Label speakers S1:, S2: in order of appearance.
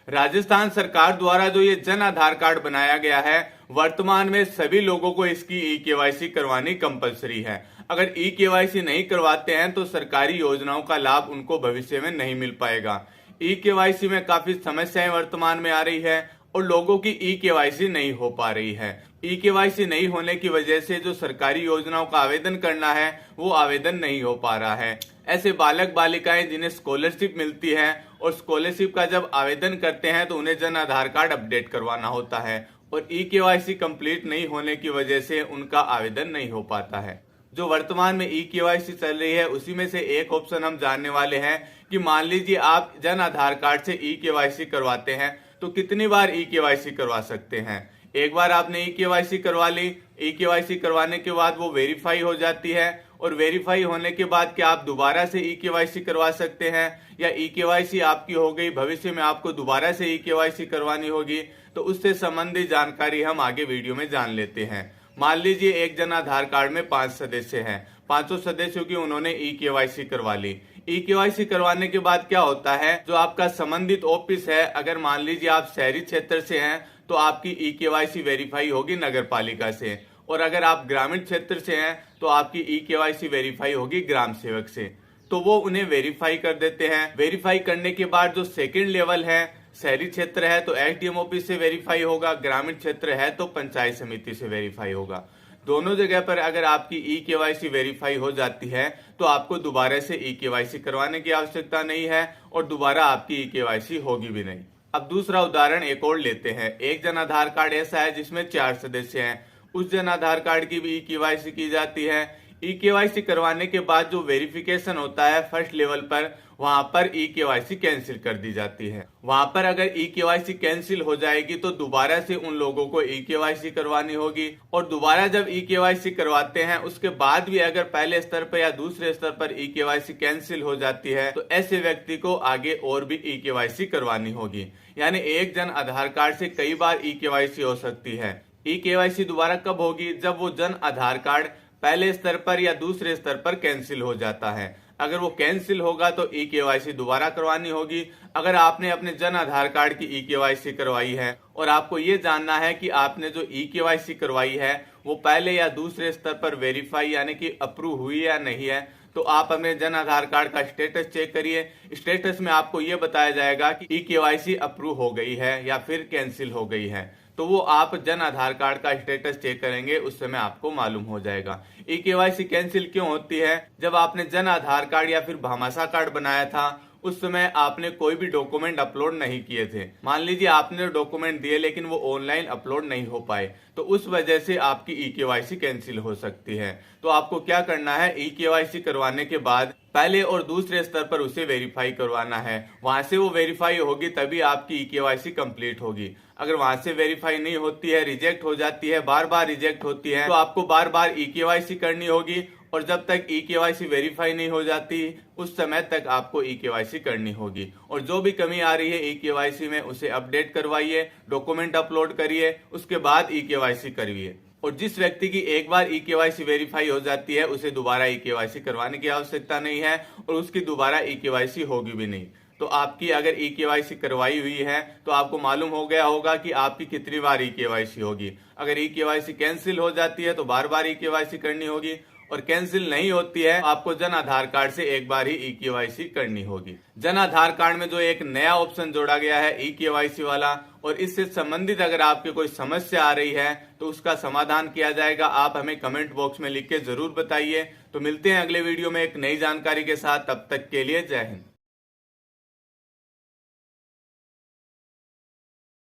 S1: राजस्थान सरकार द्वारा जो ये जन आधार कार्ड बनाया गया है, वर्तमान में सभी लोगों को इसकी ई केवाईसी करवानी कंपलसरी है। अगर ई केवाईसी नहीं करवाते हैं तो सरकारी योजनाओं का लाभ उनको भविष्य में नहीं मिल पाएगा। ई केवाईसी में काफी समस्याएं वर्तमान में आ रही है और लोगों की ई केवाईसी नहीं हो पा रही है। ई केवाईसी नहीं होने की वजह से जो सरकारी योजनाओं का आवेदन करना है वो आवेदन नहीं हो पा रहा है। ऐसे बालक बालिकाएं जिन्हें स्कॉलरशिप मिलती है और स्कॉलरशिप का जब आवेदन करते हैं तो उन्हें जन आधार कार्ड अपडेट करवाना होता है और ई केवाईसी कंप्लीट नहीं होने की वजह से उनका आवेदन नहीं हो पाता है। जो वर्तमान में ई केवाईसी चल रही है उसी में से एक ऑप्शन हम जानने वाले हैं कि मान लीजिए आप जन आधार कार्ड से ई केवाईसी करवाते हैं तो कितनी बार ई केवाईसी करवा सकते हैं। एक बार आपने ई केवाईसी करवा ली, ई केवाईसी करवाने के बाद वो वेरीफाई हो जाती है और वेरीफाई होने के बाद क्या आप दोबारा से ई केवाईसी करवा सकते हैं या ई केवाईसी आपकी हो गई, भविष्य में आपको दोबारा से ई केवाईसी करवानी होगी, तो उससे संबंधित जानकारी हम आगे वीडियो में जान लेते हैं। मान लीजिए एक जन आधार कार्ड में 5 सदस्य हैं, 500 सदस्यों की उन्होंने ई केवाईसी करवा ली। ई केवाईसी करवाने के बाद क्या होता है, जो आपका संबंधित ऑफिस है, अगर मान लीजिए आप शहरी क्षेत्र से हैं तो आपकी ई केवाईसी वेरीफाई होगी नगर पालिका से, और अगर आप ग्रामीण क्षेत्र से हैं तो आपकी ई केवाईसी वेरीफाई होगी ग्राम सेवक से। तो वो उन्हें वेरीफाई कर देते हैं। वेरीफाई करने के बाद जो सेकंड लेवल है, शहरी क्षेत्र है तो एसडीएम ऑफिस से वेरीफाई होगा, ग्रामीण क्षेत्र है तो पंचायत समिति से वेरीफाई होगा। दोनों जगह पर अगर आपकी ई केवाईसी वेरीफाई हो जाती है तो आपको दोबारा से ई केवाईसी करवाने की आवश्यकता नहीं है और दोबारा आपकी ई केवाईसी होगी भी नहीं। अब दूसरा उदाहरण एक और लेते हैं। एक जन आधार कार्ड ऐसा है जिसमें 4 सदस्य हैं, उस जन आधार कार्ड की भी ई केवाईसी की जाती है। ई केवाईसी करवाने के बाद जो वेरिफिकेशन होता है फर्स्ट लेवल पर, वहां पर ई केवाईसी कैंसिल कर दी जाती है। वहां पर अगर ई केवाईसी कैंसिल हो जाएगी तो दोबारा से उन लोगों को ई केवाईसी करवानी होगी और दोबारा जब ई केवाईसी करवाते हैं उसके बाद भी अगर पहले स्तर पर या दूसरे स्तर पर ई केवाईसी कैंसिल हो जाती है तो ऐसे व्यक्ति को आगे और भी ई केवाईसी करवानी होगी। यानी एक जन आधार कार्ड से कई बार ई केवाईसी हो सकती है। ई केवाईसी दोबारा कब होगी, जब वो जन आधार कार्ड पहले स्तर पर या दूसरे स्तर पर कैंसिल हो जाता है। अगर वो कैंसिल होगा तो ई केवाईसी दोबारा करवानी होगी। अगर आपने अपने जन आधार कार्ड की ई केवाईसी करवाई है और आपको ये जानना है कि आपने जो ई केवाईसी करवाई है वो पहले या दूसरे स्तर पर वेरीफाई यानी कि अप्रूव हुई या नहीं है, तो आप अपने जन आधार कार्ड का स्टेटस चेक करिए। स्टेटस में आपको ये बताया जाएगा कि ई केवाईसी अप्रूव हो गई है या फिर कैंसिल हो गई है। तो वो आप जन आधार कार्ड का स्टेटस चेक करेंगे, उस समय आपको मालूम हो जाएगा। ई केवाईसी कैंसिल क्यों होती है, जब आपने जन आधार कार्ड या फिर भामाशाह कार्ड बनाया था उस समय आपने कोई भी डॉक्यूमेंट अपलोड नहीं किए थे। मान लीजिए आपने डॉक्यूमेंट दिए लेकिन वो ऑनलाइन अपलोड नहीं हो पाए, तो उस वजह से आपकी ई केवाईसी कैंसिल हो सकती है। तो आपको क्या करना है, ई केवाईसी करवाने के बाद पहले और दूसरे स्तर पर उसे वेरीफाई करवाना है। वहां से वो वेरीफाई होगी तभी आपकी ई केवाईसी कंप्लीट होगी। अगर वहां से वेरीफाई नहीं होती है, रिजेक्ट हो जाती है, बार बार रिजेक्ट होती है, तो आपको बार बार ई केवाईसी करनी होगी और जब तक ई केवाईसी वेरीफाई नहीं हो जाती उस समय तक आपको ई केवाईसी करनी होगी। और जो भी कमी आ रही है ई केवाईसी में उसे अपडेट करवाइए, डॉक्यूमेंट अपलोड करिए, उसके बाद ई केवाईसी करिए। और जिस व्यक्ति की एक बार ई केवाईसी वेरीफाई हो जाती है उसे दोबारा ई केवाईसी करवाने की आवश्यकता नहीं है और उसकी दोबारा ई केवाईसी होगी भी नहीं। तो आपकी अगर ई केवाईसी करवाई हुई है तो आपको मालूम हो गया होगा कि आपकी कितनी बार ई केवाईसी होगी। अगर ई केवाईसी कैंसिल हो जाती है तो बार बार ई केवाईसी करनी होगी और कैंसिल नहीं होती है आपको जन आधार कार्ड से एक बार ही ई केवाईसी करनी होगी। जन आधार कार्ड में जो एक नया ऑप्शन जोड़ा गया है ई केवाईसी वाला, और इससे संबंधित अगर आपकी कोई समस्या आ रही है तो उसका समाधान किया जाएगा। आप हमें कमेंट बॉक्स में लिख के जरूर बताइए। तो मिलते हैं अगले वीडियो में एक नई जानकारी के साथ, तब तक के लिए जय हिंद।